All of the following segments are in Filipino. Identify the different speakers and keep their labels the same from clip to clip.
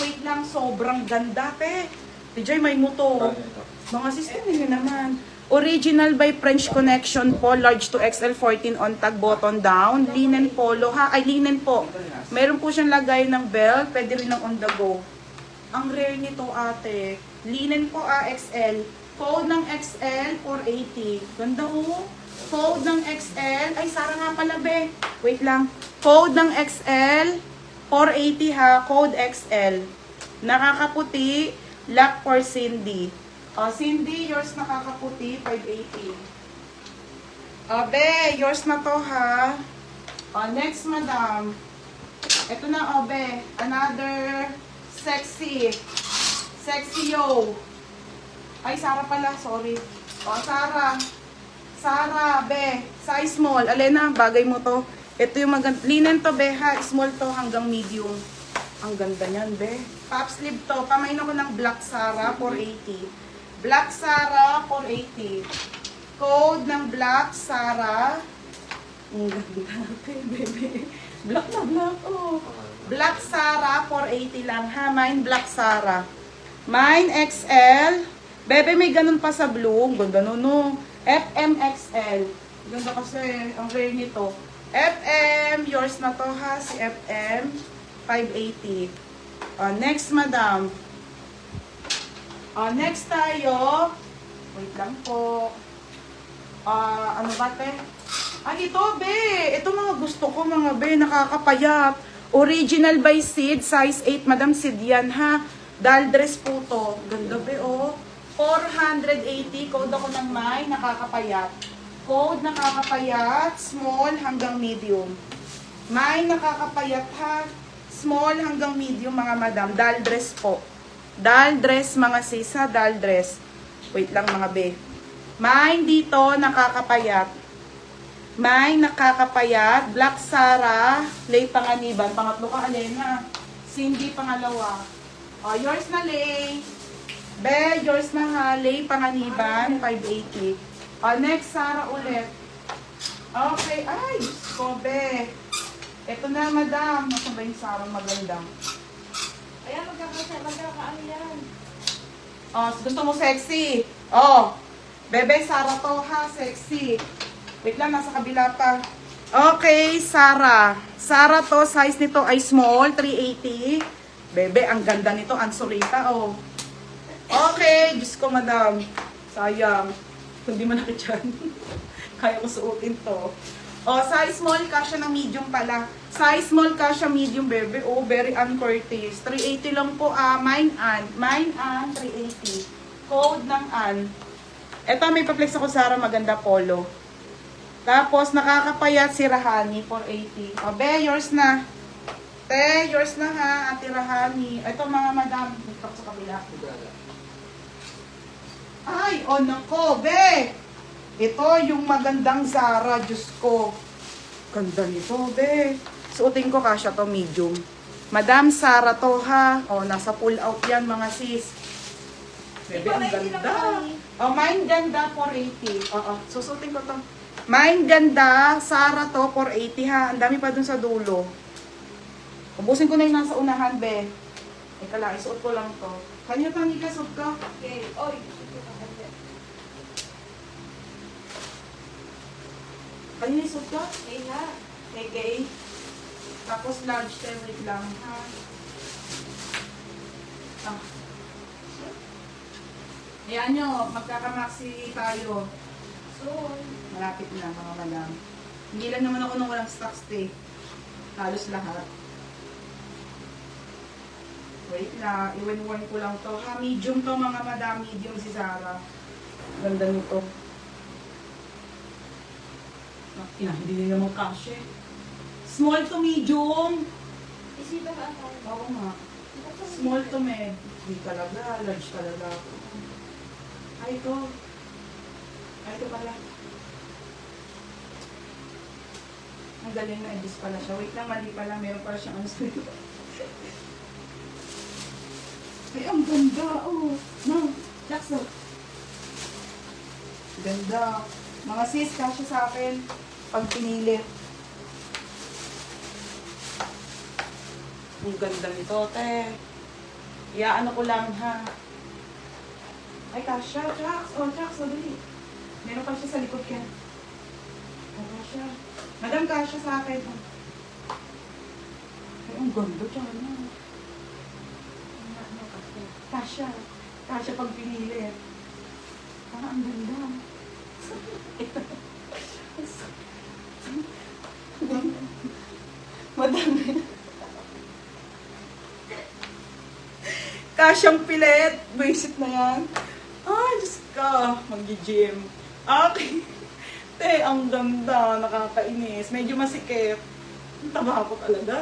Speaker 1: wait lang, sobrang ganda, te. TJ, may moto. Mga system nyo naman. Original by French Connection po, large to XL14 on tag button down. Linen polo ha, ay linen po. Meron po siyang lagay ng belt, pwede rin ng on the go. Ang rare nito ate. Linen po XL. Code ng XL 480. Ganda oh. Code ng XL. Ay, Sara nga pala be. Wait lang. Code ng XL 480 ha. Code XL. Nakakaputi. Lock for Cindy. Cindy, yours nakakaputi. 580. Be, yours na to ha. Next, madam. Ito na, be. Another sexy. Sexy yo. Ay, Sara pala. Sorry. Sara. Sara, be. Size small. Alena, bagay mo to. Ito yung maganda. Linen to, be, ha. Small to hanggang medium. Ang ganda niyan, be. Top sleeve to. Pamain ako ng Black Sara, 480. Black Sara, 480. Code ng Black Sara. Ang ganda, bebe. Black na black, oh. Black Sara, 480 lang, ha. Mine Black Sara. Mine XL. Bebe, may ganun pa sa blue. Ganda no, no. FMXL. Ganda kasi, ang rare nito. FM, yours na to ha, si FM, 580. Next, madam. Next tayo. Wait lang po. Ano ba, te? Ito, be. Ito mga gusto ko, mga be. Nakakapayat. Original by Sid, size 8. Madam Sid yan, ha. Doll dress po to. Ganda, be, oh. 480. Code ako ng may. Nakakapayat. Code nakakapayat. Small hanggang medium. May nakakapayat, ha. Small hanggang medium, mga madam. Doll dress po. Doll dress, mga sis, ha. Doll dress. Wait lang, mga be. May dito, nakakapayat. May nakakapayat. Black Sara. Lay Panganiban. Pangatlo ka, Alena. Cindy, pangalawa. Yours na, Lay. Be, yours na ha. Lay Panganiban, 580. Next, Sara ulit. Okay. Ay, ko, be. Ito na, madam. Nasa ba yung Sara maganda?
Speaker 2: Ayan, magkakaano yan.
Speaker 1: Gusto mo sexy? Bebe, Sara to ha. Sexy. Wait lang, nasa kabila pa. Okay, Sara. Sara to, size nito ay small, 380. Bebe, ang ganda nito. Ansorita, oh. Okay, Diyos ko, madam. Sayang. Hindi mo nakityan. Kaya ko suotin to. Size small, kasya ng medium pala. Size small, kasya medium, bebe. Very un-Curtis. 380 lang po, mine an. Mine an, 380. Code ng an. Eto, may pa-flex ako, Sara. Maganda polo. Tapos, nakakapayat si Rahani, 480. Be, yours na. Te, yours na ha, Ate Rahani. Ito, mga madam. Dito sa kabila. Ay, nako, be. Ito, yung magandang Zara, Diyos ko. Ganda nito, be. Suotin ko kasya to, medium. Madam, Zara to, ha. Nasa pull out yan, mga sis. Bebe, ang ganda. Mine ganda, 480. Susutin ko to. Mine ganda, Zara to, 480, ha. Ang dami pa dun sa dulo. Ubusin ko na yung nasa unahan, be. Ika lang, isuot ko lang to. Kanyo to, hindi ka suot ko?
Speaker 2: Okay. Oy,
Speaker 1: Kanyo isuot ko?
Speaker 2: okay na.
Speaker 1: Okay. Tapos large 10, wait lang, ha. Ayan nyo, magkakamaxi tayo.
Speaker 2: Soon.
Speaker 1: Malapit na, mga madam. Hindi lang naman ako nung walang stocks, eh. Halos lahat. Wait lang, i-warn ko lang to. Ha, medium to, mga madam. Medium si Zara. Ganda nito. Hindi din naman cash, eh. Small to medium.
Speaker 2: Isipan ka ako.
Speaker 1: Oo nga. Small to med. Hindi talaga. Large talaga. Ay, ito. Ay, ito pala. Ang galing na edis pala siya. Wait lang, mali pala. Meron pala siyang ano sa'yo. Ay, ang ganda. No. Jackson. Ganda. Mga sis, kasya sa akin. Pag pinili. Ang ganda nito, te. Iaano ko lang, ha? Ay, kasha. Chucks. Oh, Chucks, madali. Meron pa siya sa likod ka. Oh, kasha. Madam, kasha sa akin. Oh. Ay, ang ganda siya. Ano? Kasha. Kasha pag pinili. Ang ganda. Madami. Kasyang pilet. Basic na yan. Ay, Diyos ka. Mag-gym. Okay. Te, ang ganda. Nakakainis. Medyo masikip. Ang taba ko talaga.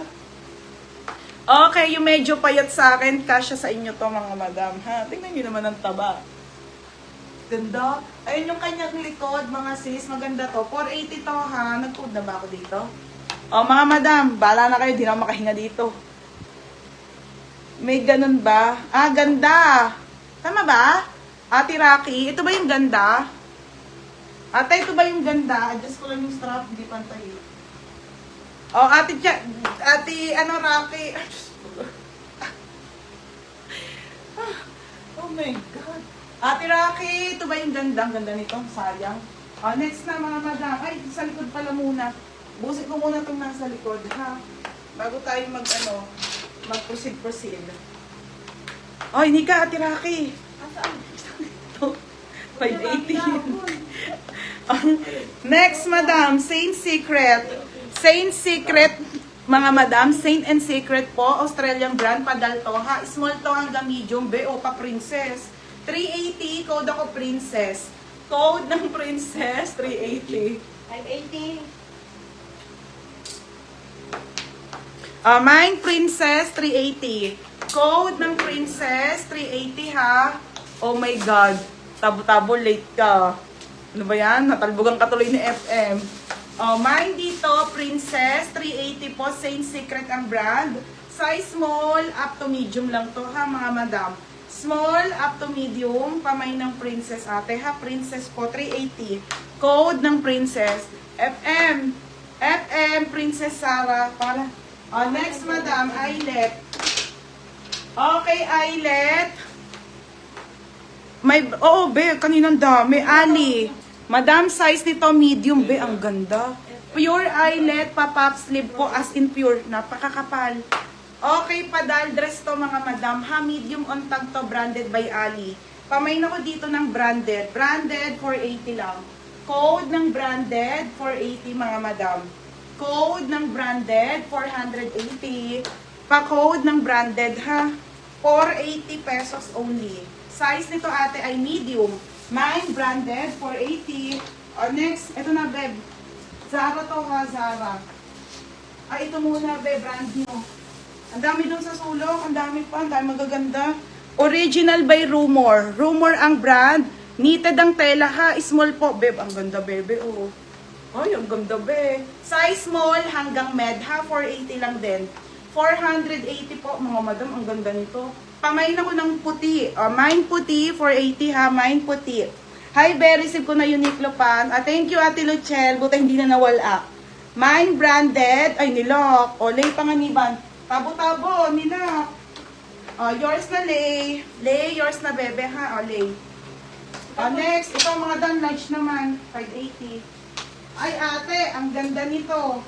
Speaker 1: Okay, yung medyo payat sa akin, kasya sa inyo to mga madam. Ha? Tingnan nyo naman ang taba. Ganda. Ayun yung kanyang likod, mga sis. Maganda to. 480 to, ha? Nag-code na ba ako dito? O, mga madam, bala na kayo. Di na ako makahinga dito. May ganun ba? Ah, ganda. Tama ba? Ate Rocky, ito ba yung ganda? Ate, ito ba yung ganda? Adjust ko lang yung strap, hindi pantay. O, ate, Rocky. Oh my God. Ate Rocky, ito ba yung ganda? Ang ganda nito, sayang. O, next na mga madam. Ay, sa likod pala muna. Busin ko muna itong nasa likod, ha? Bago tayo mag-proceed. Oh, hindi ka, Ate Rocky.
Speaker 2: Asaan?
Speaker 1: Ito, 580. Next, madam, Saint Secret. Saint Secret, mga madam, Saint and Secret po, Australian brand, padal to, ha? Small to hanggang medium, o pa princess. 380, code ako princess. Code ng princess, 380.
Speaker 2: 580.
Speaker 1: Mine princess, 380. Code ng princess, 380 ha. Oh my God. Tabo-tabo, late ka. Ano ba yan? Natalbogan ka tuloy ni FM. Mine dito, princess, 380 po. Saint Secret ang brand. Size small, up to medium lang to ha mga madam. Small, up to medium. Pamay ng princess ate ha. Princess po, 380. Code ng princess. FM, Princess Sarah. Next, madam, Eyelet. Okay, Eyelet. Be, kaninang dami. Ali. Madam, size nito, medium, be, ang ganda. Pure Eyelet, pa-pop sleeve po, as in pure. Napakakapal. Okay, padal dress to, mga madam. Ha, medium on tag to, branded by Ali. Pamain ako dito ng branded. Branded, 480 lang. Code ng branded, 480, mga madam. Code ng branded, 480. Pa-code ng branded, ha? 480 pesos only. Size nito, ate, ay medium. Mine, branded, 480. Next, ito na, beb. Zara to, ha, Zara. Ito muna, beb, brand new. Ang dami dun sa sulok. Ang dami pa, ang dami magaganda. Original by Rumor. Rumor ang brand. Knitted ang tela, ha? Small po, beb. Ang ganda, bebe, oh. Ay, ang ganda, be. Size small hanggang med, ha? 480 lang din. 480 po, mga madam. Ang ganda nito. Pamain ako ng puti. Mine puti, 480, ha? Mine puti. Hi, be. Receive ko na Uniqlo pan. Thank you, Ate Luchel. Buta hindi na nawala. Mine branded. Ay, nilok. Lay panganiban. Tabo-tabo, nilok. Yours na, Lay. Lay, yours na, bebe, ha? Lay. Next, ito mga dan large naman. 580. Ay ate, ang ganda nito.